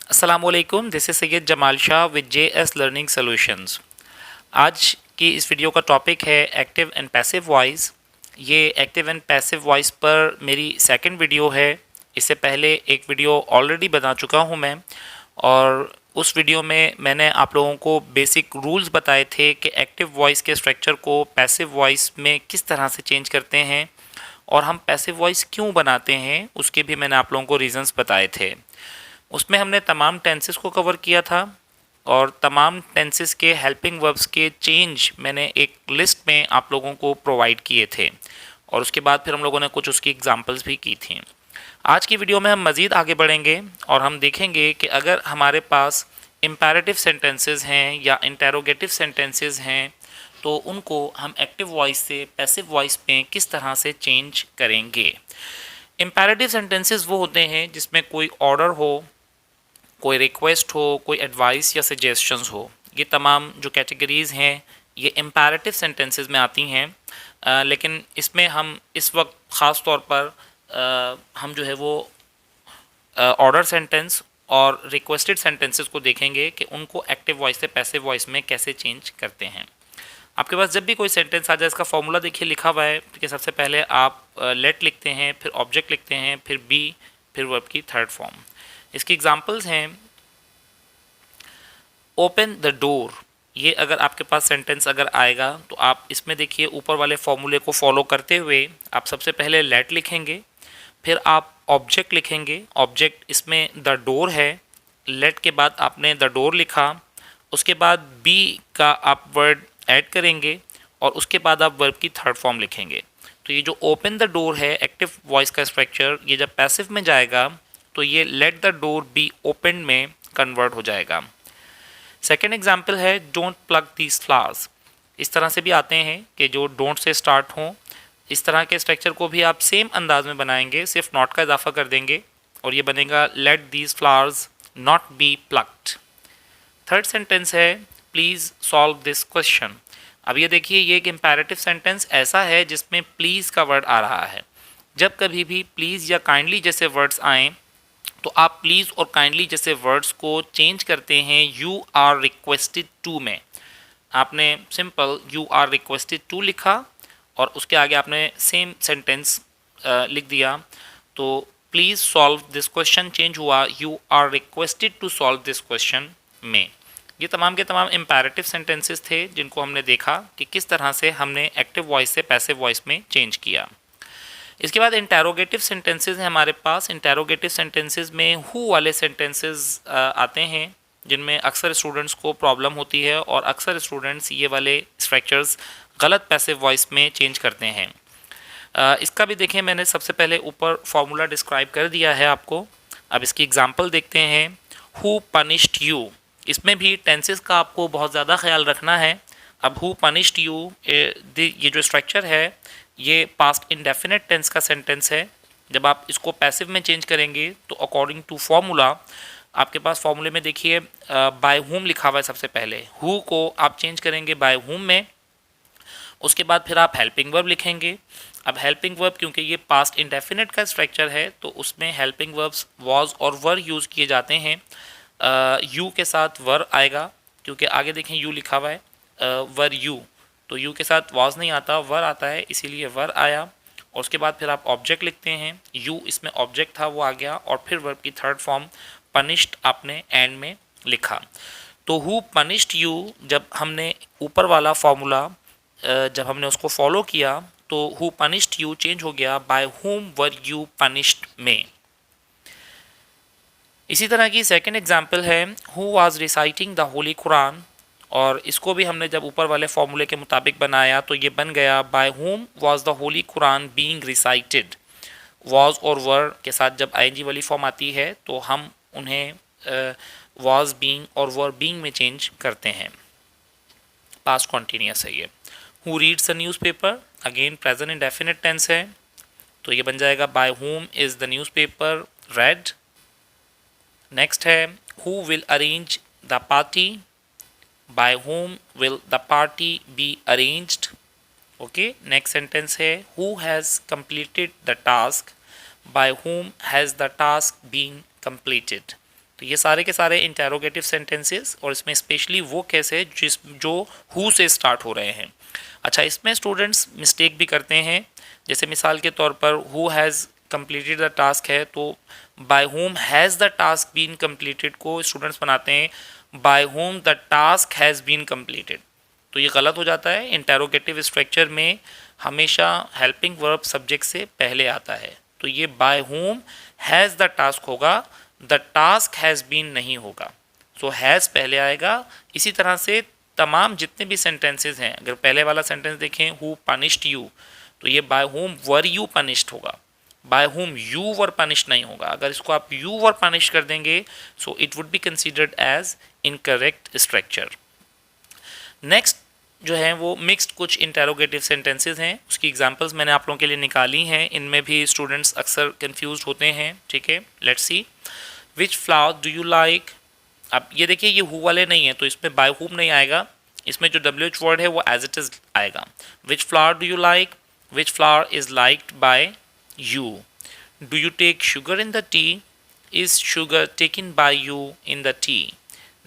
अस्सलामुअलैकुम, this is Syed Jamal Shah with JS learning solutions. आज की इस वीडियो का टॉपिक है एक्टिव एंड पैसिव वॉइस। ये एक्टिव एंड पैसिव वॉइस पर मेरी सेकंड वीडियो है। इससे पहले एक वीडियो ऑलरेडी बना चुका हूँ मैं, और उस वीडियो में मैंने आप लोगों को बेसिक रूल्स बताए थे कि एक्टिव वॉइस के स्ट्रक्चर को पैसिव वॉइस में किस तरह से चेंज करते हैं, और हम पैसिव वॉइस क्यों बनाते हैं उसके भी मैंने आप लोगों को रीज़न्स बताए थे। उसमें हमने तमाम टेंसेस को कवर किया था, और तमाम टेंसेस के हेल्पिंग वर्ब्स के चेंज मैंने एक लिस्ट में आप लोगों को प्रोवाइड किए थे, और उसके बाद फिर हम लोगों ने कुछ उसकी एग्जांपल्स भी की थी। आज की वीडियो में हम मज़ीद आगे बढ़ेंगे और हम देखेंगे कि अगर हमारे पास इम्पेरेटिव सेंटेंसेस हैं या इंटेरोगेटिव सेंटेंसेस हैं तो उनको हम एक्टिव वॉइस से पैसिव वॉइस में किस तरह से चेंज करेंगे। इम्पेरेटिव सेंटेंसेस वो होते हैं जिसमें कोई ऑर्डर हो, कोई रिक्वेस्ट हो, कोई एडवाइस या सजेशंस हो। ये तमाम जो कैटेगरीज़ हैं ये इम्पेरेटिव सेंटेंसेस में आती हैं। लेकिन इसमें हम इस वक्त ख़ास तौर पर हम जो है वो ऑर्डर सेंटेंस और रिक्वेस्टेड सेंटेंसेस को देखेंगे कि उनको एक्टिव वॉइस से पैसिव वॉइस में कैसे चेंज करते हैं। आपके पास जब भी कोई सेंटेंस आ जाए, इसका फॉर्मूला देखिए लिखा हुआ है कि सबसे पहले आप लेट लिखते हैं, फिर ऑब्जेक्ट लिखते हैं, फिर बी, फिर वर्ब की थर्ड फॉर्म। इसकी एग्जांपल्स हैं ओपन द डोर। ये अगर आपके पास सेंटेंस अगर आएगा तो आप इसमें देखिए ऊपर वाले फॉर्मूले को फॉलो करते हुए आप सबसे पहले लेट लिखेंगे, फिर आप ऑब्जेक्ट लिखेंगे। ऑब्जेक्ट इसमें द डोर है, लेट के बाद आपने द डोर लिखा, उसके बाद बी का आप वर्ड ऐड करेंगे, और उसके बाद आप वर्ब की थर्ड फॉर्म लिखेंगे। तो ये जो ओपन द डोर है एक्टिव वॉइस का स्ट्रक्चर, ये जब पैसिव में जाएगा तो ये let the door be open में कन्वर्ट हो जाएगा। सेकेंड एग्जाम्पल है डोंट प्लग दीज फ्लावर्स। इस तरह से भी आते हैं कि जो डोंट से स्टार्ट हों। इस तरह के स्ट्रक्चर को भी आप सेम अंदाज में बनाएंगे, सिर्फ नॉट का इजाफा कर देंगे, और ये बनेगा let these flowers not be plugged. Third sentence है प्लीज़ सॉल्व दिस क्वेश्चन। अब ये देखिए, ये एक इम्पेरेटिव सेंटेंस ऐसा है जिसमें प्लीज़ का वर्ड आ रहा है। जब कभी भी प्लीज़ या काइंडली जैसे वर्ड्स आएँ तो आप प्लीज़ और काइंडली जैसे वर्ड्स को चेंज करते हैं यू आर रिक्वेस्टेड टू में। आपने simple you are requested to लिखा और उसके आगे आपने सेम सेंटेंस लिख दिया। तो please solve this question change हुआ you are requested to solve this question में। ये तमाम के तमाम इम्पेरेटिव सेंटेंसेस थे जिनको हमने देखा कि किस तरह से हमने एक्टिव वॉइस से पैसिव वॉइस में चेंज किया। इसके बाद इंटेरोगेटिव सेंटेंसेस हैं हमारे पास। इंटेरोगेटिव सेंटेंसेस में हु वाले सेंटेंसेस आते हैं जिनमें अक्सर स्टूडेंट्स को प्रॉब्लम होती है, और अक्सर स्टूडेंट्स ये वाले स्ट्रक्चर्स गलत पैसिव वॉइस में चेंज करते हैं। इसका भी देखें, मैंने सबसे पहले ऊपर फॉर्मूला डिस्क्राइब कर दिया है आपको। अब इसकी एग्जांपल देखते हैं। हु पनिश्ड यू, इसमें भी टेंसेस का आपको बहुत ज़्यादा ख्याल रखना है। अब हु पनिश्ड यू, ये जो स्ट्रक्चर है ये पास्ट इंडेफिनिट टेंस का सेंटेंस है। जब आप इसको पैसिव में चेंज करेंगे तो अकॉर्डिंग टू फॉर्मूला, आपके पास फॉर्मूले में देखिए बाय हुम लिखा हुआ है। सबसे पहले हु को आप चेंज करेंगे बाय हुम में, उसके बाद फिर आप हेल्पिंग वर्ब लिखेंगे। अब हेल्पिंग वर्ब क्योंकि ये पास्ट इंडेफिनिट का स्ट्रक्चर है तो उसमें हेल्पिंग वर्ब्स वॉज और वर यूज़ किए जाते हैं। यू के साथ वर आएगा, क्योंकि आगे देखें यू लिखा हुआ है, वर यू, तो यू के साथ वॉज नहीं आता, वर आता है, इसीलिए वर आया। और उसके बाद फिर आप ऑब्जेक्ट लिखते हैं, यू इसमें ऑब्जेक्ट था वो आ गया, और फिर वर्ब की थर्ड फॉर्म पनिश्ड आपने एंड में लिखा। तो हु पनिश्ड यू, जब हमने ऊपर वाला फॉर्मूला जब हमने उसको फॉलो किया तो हु पनिश्ड यू चेंज हो गया by whom were you punished में। इसी तरह की सेकंड एग्जांपल है who was reciting the Holi Quran, और इसको भी हमने जब ऊपर वाले फॉर्मूले के मुताबिक बनाया तो ये बन गया by whom was the Holi Quran being recited. Was और वर के साथ जब आईएनजी वाली फॉर्म आती है तो हम उन्हें वाज बीइंग और वर बीइंग में चेंज करते हैं। पास्ट कॉन्टीन्यूअस है ये। Who reads the newspaper, again present indefinite tense है, तो ये बन जाएगा by whom is the newspaper read. Next है who will arrange the party, by whom will the party be arranged। okay, next sentence है who has completed the task, by whom has the task been completed। तो ये सारे के सारे interrogative sentences, और इसमें specially वो केस है जो हु से स्टार्ट हो रहे हैं। अच्छा, इसमें स्टूडेंट्स मिस्टेक भी करते हैं। जैसे मिसाल के तौर पर who has completed the task है, तो by whom has the task been completed को स्टूडेंट्स बनाते हैं by whom the task has been completed, तो ये गलत हो जाता है। इंटेरोगेटिव स्ट्रक्चर में हमेशा हेल्पिंग वर्ब सब्जेक्ट से पहले आता है, तो ये by whom has the task होगा, द टास्क हैज़ बीन नहीं होगा। सो हैज़ पहले आएगा। इसी तरह से तमाम जितने भी सेंटेंसेस हैं, अगर पहले वाला सेंटेंस देखें हु पनिश्ड यू, तो ये by whom were you punished होगा, by whom you were punished नहीं होगा। अगर इसको आप यू वर पनिश कर देंगे so it would be considered as incorrect structure. Next जो है वो मिक्स्ड कुछ इंटेरोगेटिव सेंटेंसेस हैं, उसकी एग्जांपल्स मैंने आप लोगों के लिए निकाली हैं। इनमें भी स्टूडेंट्स अक्सर कंफ्यूज होते हैं, ठीक है। Let's see, which flower do you like. अब ये देखिए ये हु वाले नहीं है, तो इसमें बाय हुम नहीं आएगा, इसमें जो WH वर्ड है वो एज इट इज आएगा। Which flower do you like, which flower is liked by you. Do you take sugar in the tea, is sugar taken by you in the tea.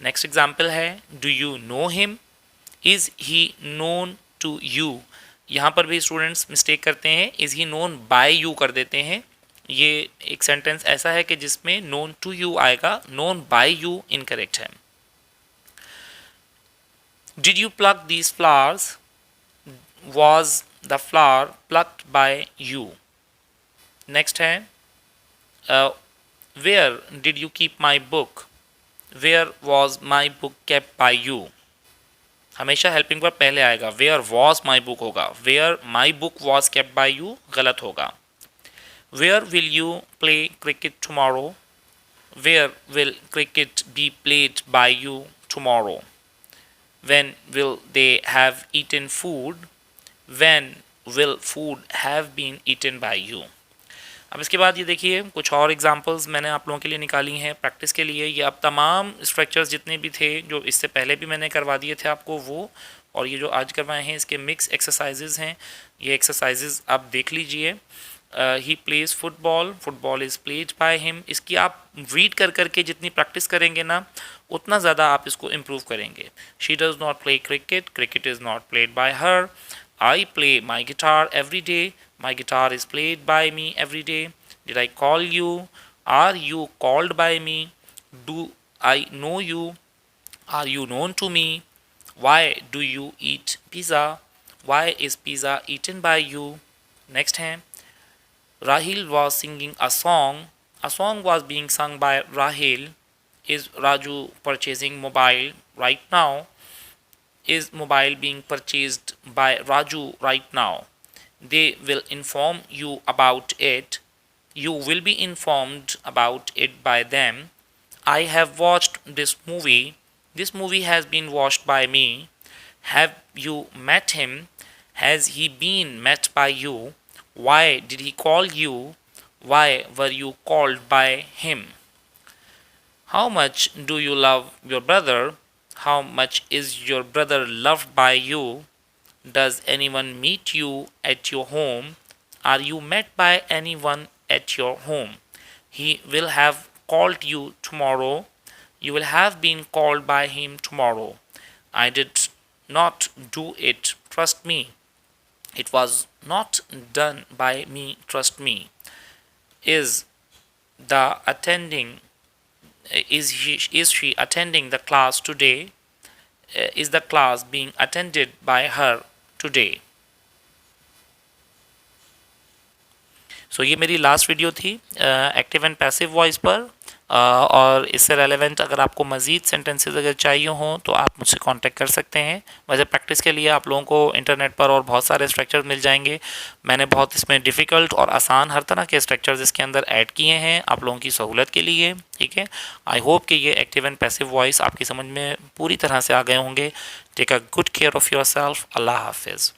Next example है do you know him, is he known to you. यहाँ पर भी students mistake करते हैं, is he known by you कर देते हैं। ये एक सेंटेंस ऐसा है कि जिसमें नोन टू यू आएगा, नोन बाय यू इनकरेक्ट है। Did you pluck these flowers, was the flower plucked by you. Next है where did you keep my book, where was my book kept by you. हमेशा helping verb पहले आएगा, where was my book होगा, where my book was kept by you गलत होगा। Where will you play cricket tomorrow, where will cricket be played bye you tomorrow. When will they have eaten food, when will food have been eaten by you. अब इसके बाद ये देखिए कुछ और examples मैंने आप लोगों के लिए निकाली हैं प्रैक्टिस के लिए। ये अब तमाम स्ट्रक्चर्स जितने भी थे जो इससे पहले भी मैंने करवा दिए थे आपको वो, और ये जो आज करवाए हैं इसके मिक्स एक्सरसाइजेज हैं। ये एक्सरसाइजेज आप देख लीजिए। He plays football, football is played by him. इसकी आप रीड कर करके जितनी प्रैक्टिस करेंगे ना उतना ज़्यादा आप इसको इम्प्रूव करेंगे। She does not play cricket, cricket is not played by her. I play my guitar every day, my guitar is played by me every day. Did I call you, are you called by me, do I know you, are you known to me, why do you eat pizza, why is pizza eaten by you. Next है Rahil was singing a song was being sung by Rahil. Is Raju purchasing mobile right now, is mobile being purchased by Raju right now. They will inform you about it, you will be informed about it by them. I have watched this movie has been watched by me. Have you met him, has he been met by you. Why did he call you, why were you called by him. How much do you love your brother, how much is your brother loved by you. Does anyone meet you at your home, are you met by anyone at your home. He will have called you tomorrow, you will have been called by him tomorrow. I did not do it, trust me. It was not done by me, trust me. Is the attending is she attending the class today, is the class being attended by her today. सो ये मेरी last video थी active and passive voice पर, और इससे relevant अगर आपको मज़ीद sentences अगर चाहिए हों तो आप मुझसे कांटेक्ट कर सकते हैं। वैसे प्रैक्टिस के लिए आप लोगों को इंटरनेट पर और बहुत सारे स्ट्रक्चर्स मिल जाएंगे। मैंने बहुत इसमें डिफ़िकल्ट और आसान हर तरह के स्ट्रक्चर्स इसके अंदर ऐड किए हैं आप लोगों की सहूलत के लिए, ठीक है। आई होप कि ये एक्टिव एंड पैसिव वॉइस आपकी समझ में पूरी तरह से आ गए होंगे। Take a good care of yourself. अल्लाह हाफिज़।